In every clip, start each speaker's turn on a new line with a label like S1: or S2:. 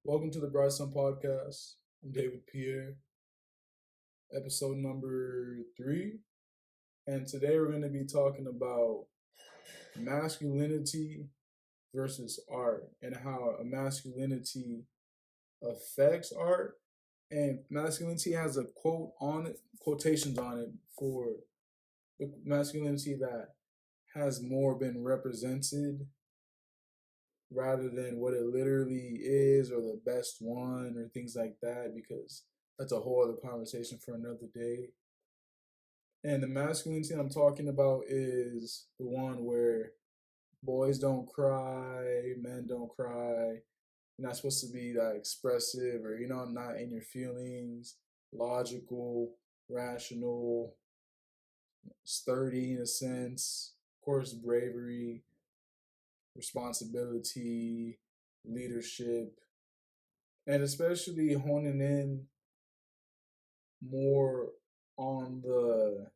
S1: Welcome to the BrightSon podcast. I'm David Pierre, episode number 3. And today we're going to be talking about masculinity versus art and how masculinity affects art. And masculinity has a quotations on it for the masculinity that has more been represented rather than what it literally is or the best one or things like that, because that's a whole other conversation for another day. And the masculinity I'm talking about is the one where boys don't cry, men don't cry. You're not supposed to be that expressive or, not in your feelings, logical, rational, sturdy in a sense, of course, bravery, responsibility, leadership, and especially honing in more on the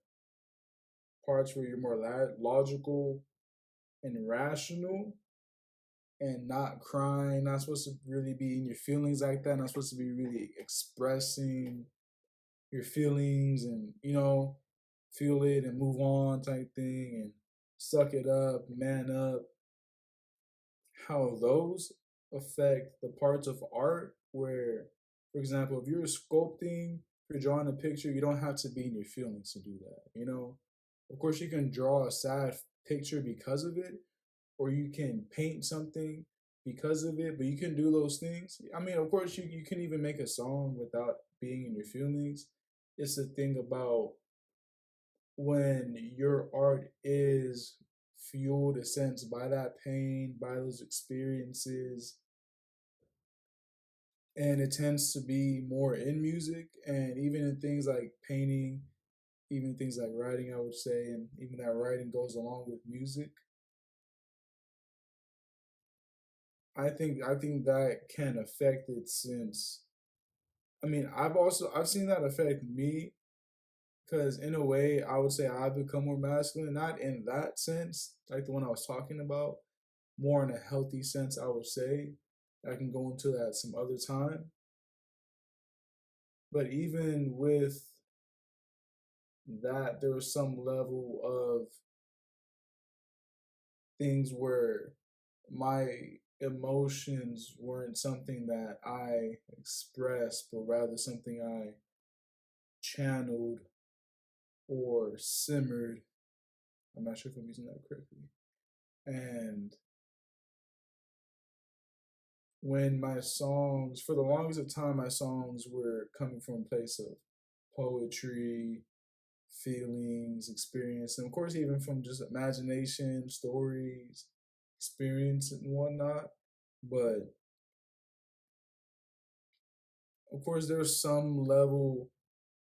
S1: parts where you're more logical and rational and not crying, not supposed to really be in your feelings like that, not supposed to be really expressing your feelings and, feel it and move on type thing and suck it up, man up. How those affect the parts of art where, for example, if you're sculpting, if you're drawing a picture, you don't have to be in your feelings to do that, Of course, you can draw a sad picture because of it, or you can paint something because of it, but you can do those things. I mean, of course, you can even make a song without being in your feelings. It's the thing about when your art is fueled, a sense, by that pain, by those experiences, and it tends to be more in music and even in things like painting, even things like writing, I would say, and even that writing goes along with music. I think that can affect it since I've seen that affect me because in a way I would say I've become more masculine, not in that sense, like the one I was talking about, more in a healthy sense, I would say. I can go into that some other time. But even with that, there was some level of things where my emotions weren't something that I expressed, but rather something I channeled or simmered. I'm not sure if I'm using that correctly. And when my songs, for the longest of time, my songs were coming from a place of poetry, feelings, experience, and of course, even from just imagination, stories, experience, and whatnot. But of course, there's some level,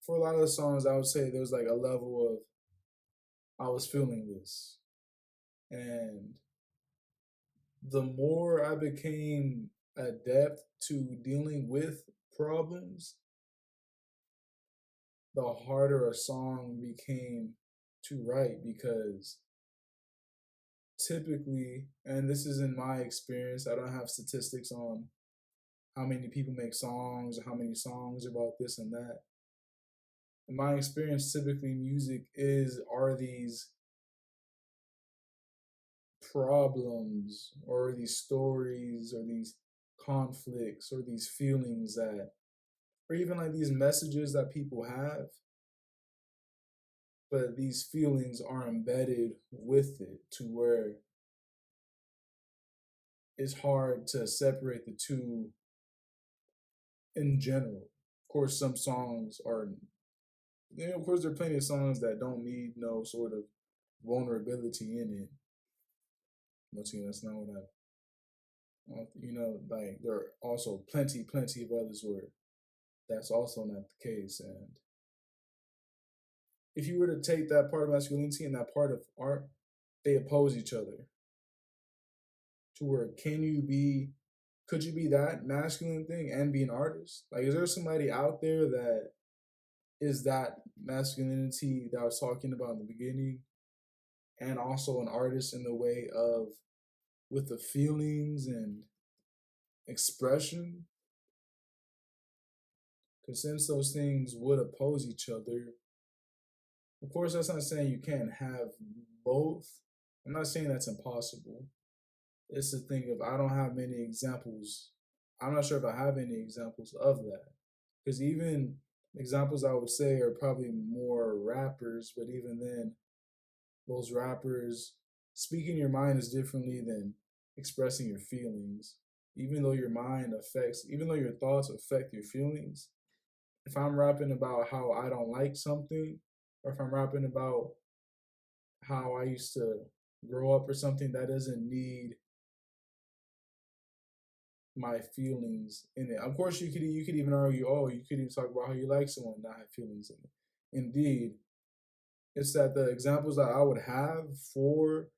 S1: for a lot of the songs, I would say there's like a level of, I was feeling this. And the more I became adept to dealing with problems, the harder a song became to write, because typically, and this is in my experience, I don't have statistics on how many people make songs or how many songs about this and that. In my experience, typically music are these problems or these stories or these conflicts or these feelings that, or even like these messages that people have, but these feelings are embedded with it to where it's hard to separate the two in general. Of course, some songs are, of course, there are plenty of songs that don't need no sort of vulnerability in it. Once again, that's not what like there are also plenty of others where that's also not the case. And if you were to take that part of masculinity and that part of art, they oppose each other. To where could you be that masculine thing and be an artist? Like, is there somebody out there that is that masculinity that I was talking about in the beginning and also an artist in the way of with the feelings and expression. Because since those things would oppose each other, of course, that's not saying you can't have both. I'm not saying that's impossible. It's the thing of I don't have many examples. I'm not sure if I have any examples of that. Because even examples I would say are probably more rappers, but even then, those rappers speaking your mind is differently than expressing your feelings. Even though your mind affects, even though your thoughts affect your feelings, if I'm rapping about how I don't like something, or if I'm rapping about how I used to grow up or something, that doesn't need my feelings in it. Of course, you could even argue, oh, you could even talk about how you like someone and not have feelings in it. Indeed, it's that the examples that I would have for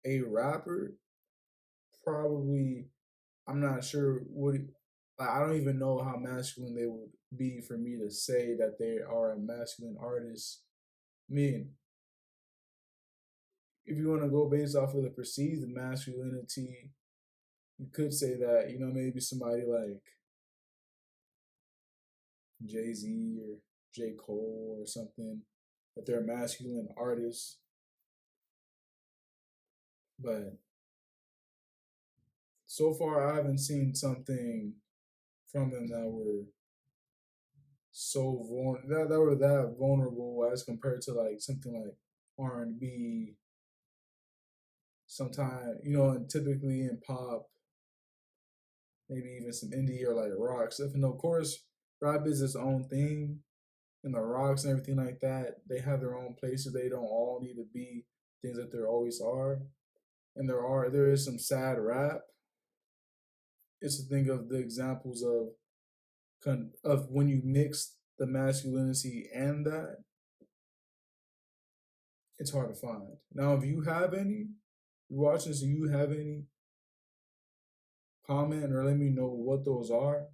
S1: a rapper probably I'm not sure what I don't even know how masculine they would be for me to say that they are a masculine artist. I mean, if you want to go based off of the perceived masculinity, you could say that, maybe somebody like Jay-Z or J. Cole or something, that they're a masculine artist. But so far, I haven't seen something from them that were that were that vulnerable as compared to like something like R&B. Sometimes, and typically in pop, maybe even some indie or like rock stuff. And of course, rap is its own thing, and the rocks and everything like that, they have their own places. They don't all need to be things that there always are. And there is some sad rap. It's a thing of the examples of when you mix the masculinity and that, it's hard to find. Now, if you have any, you watch this, do you have any, comment or let me know what those are.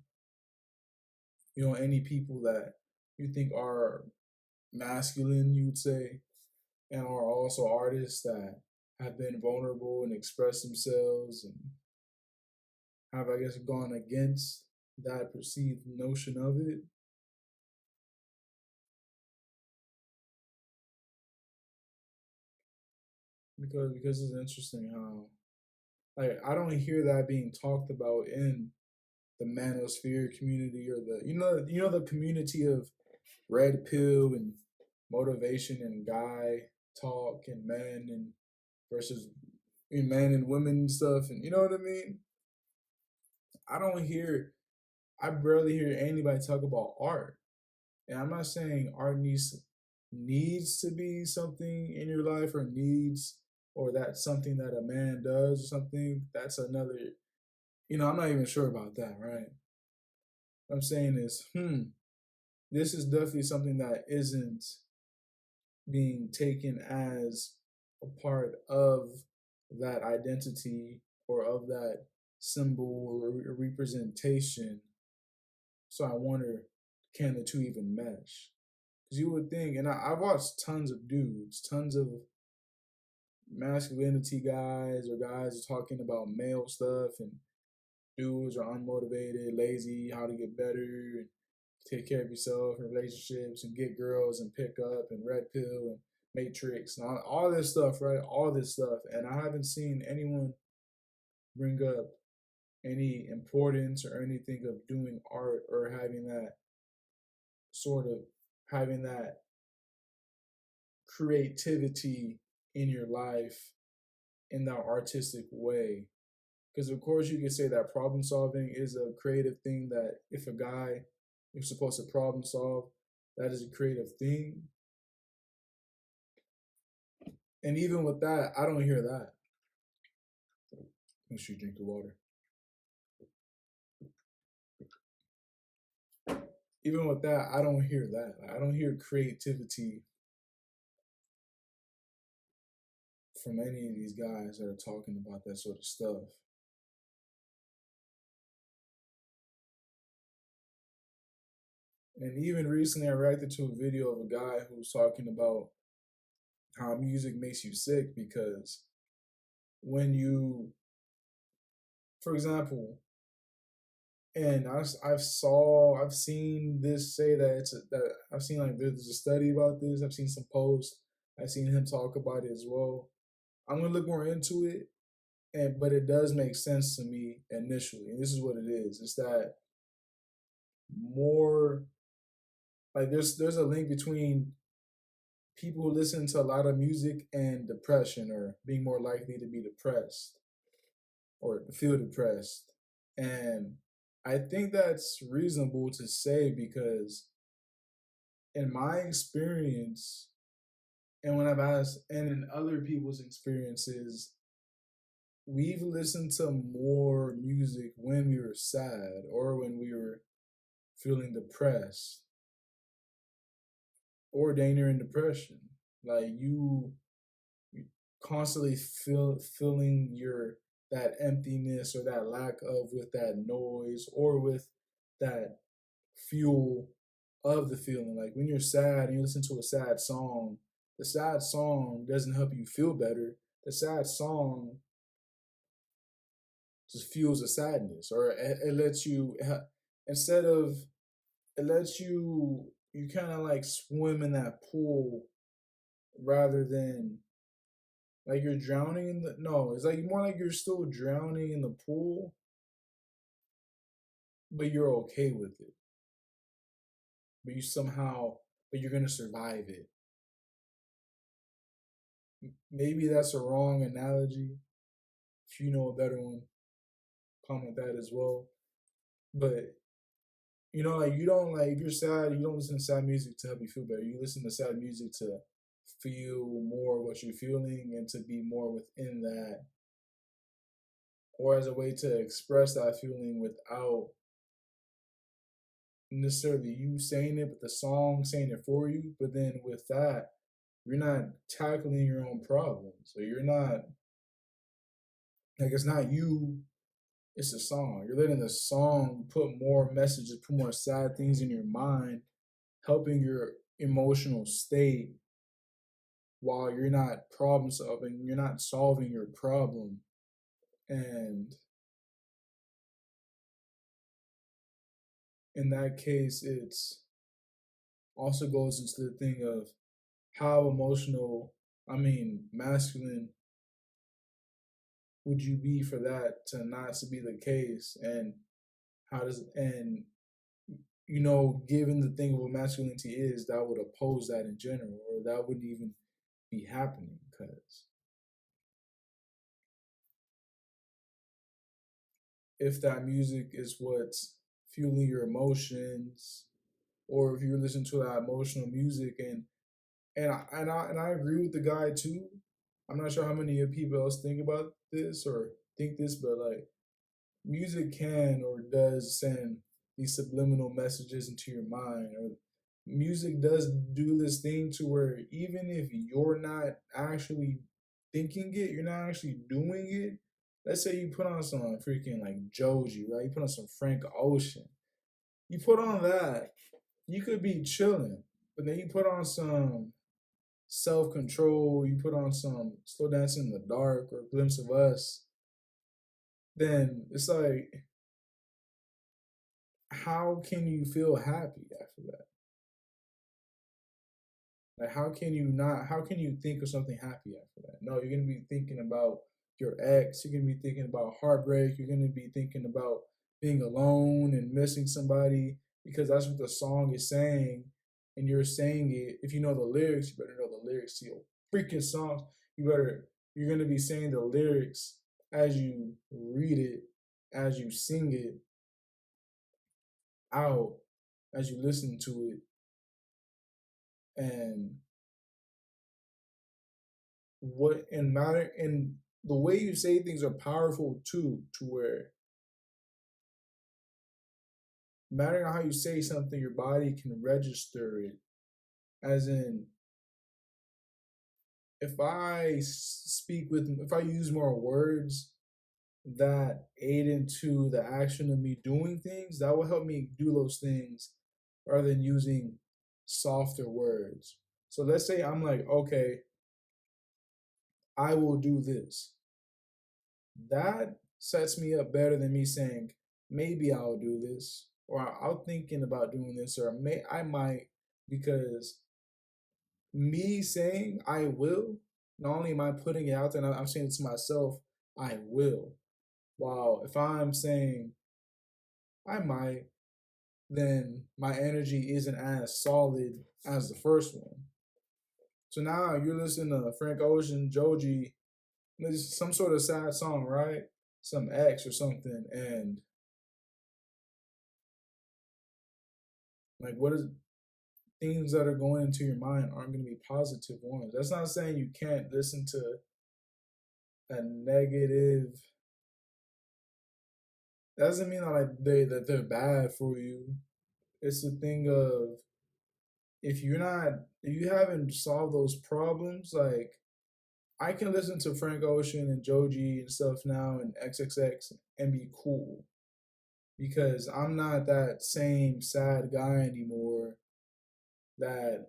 S1: Any people that you think are masculine, you'd say, and are also artists that have been vulnerable and expressed themselves and have, I guess, gone against that perceived notion of it. Because it's interesting how like I don't hear that being talked about in the manosphere community or the the community of red pill and motivation and guy talk and men and versus men and women and stuff, and you know what I mean. I don't hear I barely hear anybody talk about art. And I'm not saying art needs to be something in your life or needs or that's something that a man does or something. That's another, I'm not even sure about that, right? What I'm saying is, this is definitely something that isn't being taken as a part of that identity or of that symbol or representation. So I wonder, can the two even mesh? Because you would think, and I've watched tons of dudes, tons of masculinity guys or guys talking about male stuff, and dudes are unmotivated, lazy, how to get better, and take care of yourself in relationships and get girls and pick up and red pill and matrix and all this stuff, right? All this stuff. And I haven't seen anyone bring up any importance or anything of doing art or sort of having that creativity in your life in that artistic way. Because of course you could say that problem solving is a creative thing, that if a guy is supposed to problem solve, that is a creative thing. And even with that, I don't hear that. Make sure you drink the water. Even with that, I don't hear that. Like, I don't hear creativity from any of these guys that are talking about that sort of stuff. And even recently, I reacted to a video of a guy who was talking about how music makes you sick, because when you for example, and I've seen this say that that I've seen like there's a study about this. I've seen some posts. I've seen him talk about it as well. I'm gonna look more into it, and but it does make sense to me initially. And this is what it is. It's that more like there's a link between people who listen to a lot of music and depression, or being more likely to be depressed or feel depressed. And I think that's reasonable to say because in my experience, and when I've asked, and in other people's experiences, we've listened to more music when we were sad or when we were feeling depressed or danger in depression. Like you constantly feeling your that emptiness or that lack of with that noise or with that fuel of the feeling. Like when you're sad and you listen to a sad song, the sad song doesn't help you feel better. The sad song just fuels the sadness, or it lets you instead of it lets you kind of like swim in that pool rather than like you're drowning in the no. It's like more like you're still drowning in the pool, but you're okay with it. But you somehow, but you're gonna survive it. Maybe that's a wrong analogy. If you know a better one, comment that as well. But like you don't like if you're sad, you don't listen to sad music to help you feel better. You listen to sad music to feel more what you're feeling and to be more within that, or as a way to express that feeling without necessarily you saying it, but the song saying it for you. But then with that, you're not tackling your own problems. So you're not like it's not you, it's a song. You're letting the song put more messages, put more sad things in your mind, helping your emotional state while you're not problem solving, you're not solving your problem. And in that case, it's also goes into the thing of how emotional, I mean, masculine would you be for that to not to be the case? And how does, and given the thing of what masculinity is, that would oppose that in general, or that wouldn't even be happening because if that music is what's fueling your emotions, or if you're listening to that emotional music, and I agree with the guy too. I'm not sure how many people else think about this or think this, but like music can or does send these subliminal messages into your mind, or music does do this thing to where even if you're not actually thinking it, you're not actually doing it. Let's say you put on some freaking like Joji, right? You put on some Frank Ocean. You put on that, you could be chilling, but then you put on some Self Control, you put on some Slow Dance in the Dark or Glimpse of Us, then it's like, how can you feel happy after that? Like, how can you think of something happy after that? No, you're going to be thinking about your ex. You're going to be thinking about heartbreak. You're going to be thinking about being alone and missing somebody because that's what the song is saying. And you're saying it. If you know the lyrics, you better know the lyrics to your freaking songs. You're going to be saying the lyrics as you read it, as you sing it out, as you listen to it. And and the way you say things are powerful too, to where mattering how you say something, your body can register it. As in, if if I use more words that aid into the action of me doing things, that will help me do those things rather than using softer words. So let's say I'm like, okay, I will do this. That sets me up better than me saying, maybe I'll do this, or I'm thinking about doing this, or I might, because me saying I will, not only am I putting it out there, and I'm saying it to myself, I will. While if I'm saying I might, then my energy isn't as solid as the first one. So now you're listening to Frank Ocean, Joji, some sort of sad song, right? Some X or something, and like, what is things that are going into your mind aren't going to be positive ones. That's not saying you can't listen to a negative. That doesn't mean that they're bad for you. It's the thing of, if you haven't solved those problems, like, I can listen to Frank Ocean and Joji and stuff now and XXX and be cool because I'm not that same sad guy anymore that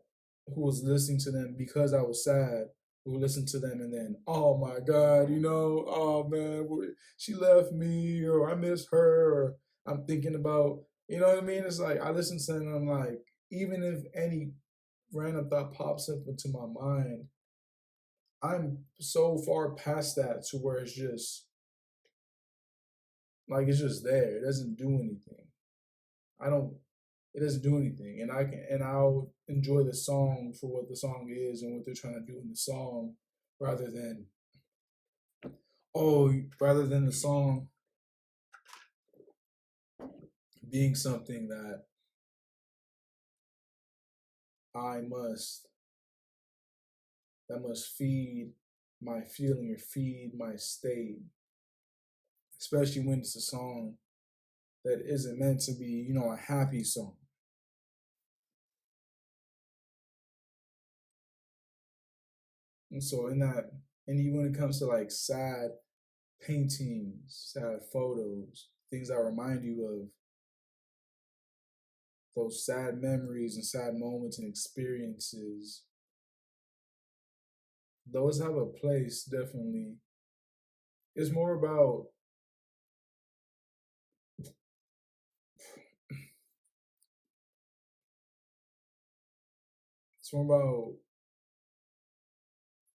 S1: who was listening to them because I was sad, who listened to them and then, oh my God, oh man, she left me, or I miss her, or I'm thinking about, you know what I mean? It's like I listen to them and I'm like, even if any random thought pops up into my mind, I'm so far past that to where it's just like it's just there. It doesn't do anything. I don't. It doesn't do anything, and I'll enjoy the song for what the song is and what they're trying to do in the song, rather than rather than the song being something that I must that must feed my feeling or feed my state, especially when it's a song that isn't meant to be, a happy song. And so and even when it comes to like sad paintings, sad photos, things that remind you of those sad memories and sad moments and experiences, those have a place, definitely. It's more about, it's more about,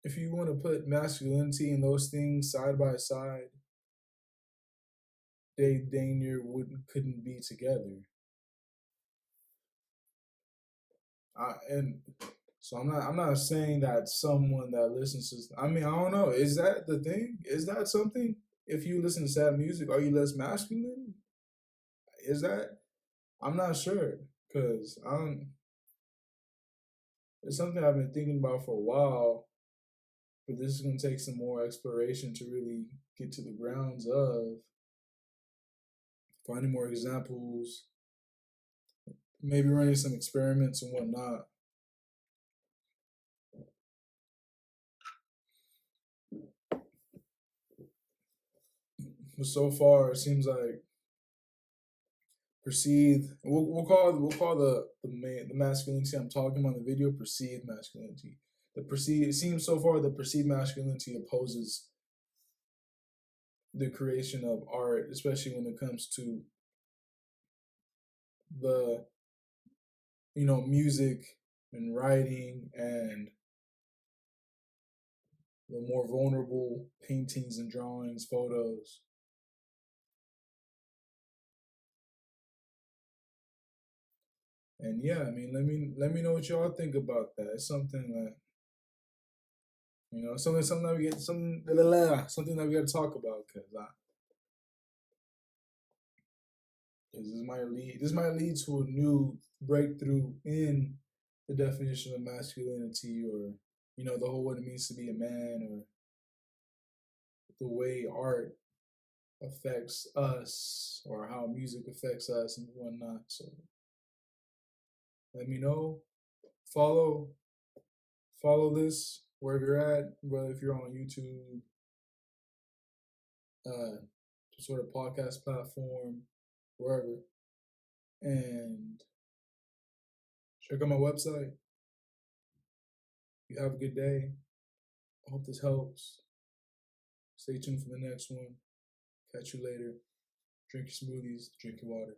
S1: if you want to put masculinity and those things side by side, they dang near couldn't be together. And so I'm not saying that someone that listens to, I mean, I don't know, is that the thing? Is that something? If you listen to sad music, are you less masculine? Is that? I'm not sure, because it's something I've been thinking about for a while, but this is gonna take some more exploration to really get to the grounds of finding more examples, maybe running some experiments and whatnot. But so far, it seems like perceived. We'll call the masculinity I'm talking about in the video perceived masculinity. It seems so far the perceived masculinity opposes the creation of art, especially when it comes to the music and writing and the more vulnerable paintings and drawings, photos. And yeah, I mean, let me know what y'all think about that. It's something that something that we get something something that we got to talk about, because this might lead to a new breakthrough in the definition of masculinity, or the whole what it means to be a man, or the way art affects us, or how music affects us and whatnot. So let me know. Follow follow this wherever you're at, whether if you're on YouTube, uh, sort of podcast platform, wherever, and check out my website. You have a good day. I hope this helps. Stay tuned for the next one. Catch you later. Drink your smoothies, drink your water.